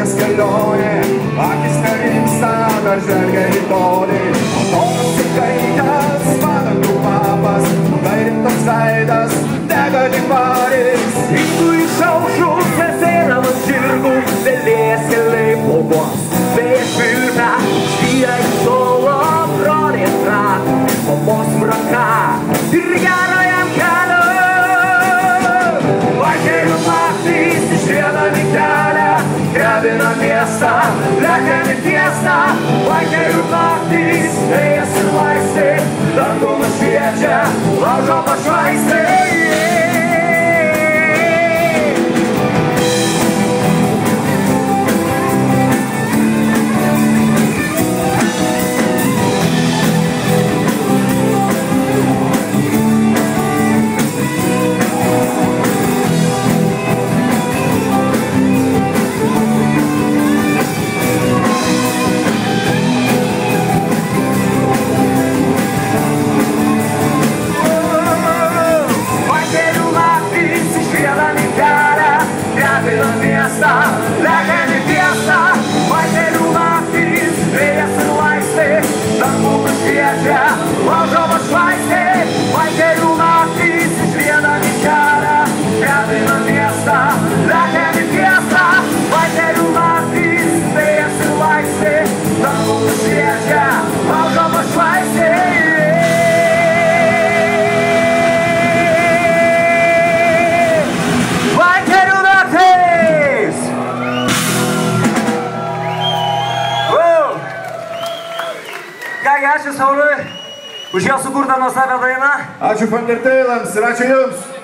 Laimės kelionė, akis nerimsta, dar žvelgia į tolį. Toks įkaitęs, padangų papas, tai rimtas veidas, dega tik varis. Įtų išaušus, nesėna man žirgų, vėlės keliai plaukuos. Vėjas pilna, švyra iš tolo, brolė tratų, mamos ranka ir gero jam kelio. Vaikerių naktys išriedami kelią, drebina miestą, lekiami fiesta. Vaikerių naktys, vėjas ir laisvė, dangum šviečia, laužo pašvaistė. Lekiami fiesta, vaikerių naktys, vėjas ir laisvė, dangum šviečia, laužo pašvaistė. Vaikerių naktys išriedami kelią, drebina miestą, lekiami fiesta. Vaikerių naktys, vėjas ir laisvė, dangum šviečia, laužo pašvaistė. Ačiū Sauliui už jo sukurtą nuostabią dainą. Ačiū Fanderteilams ir ačiū Jums.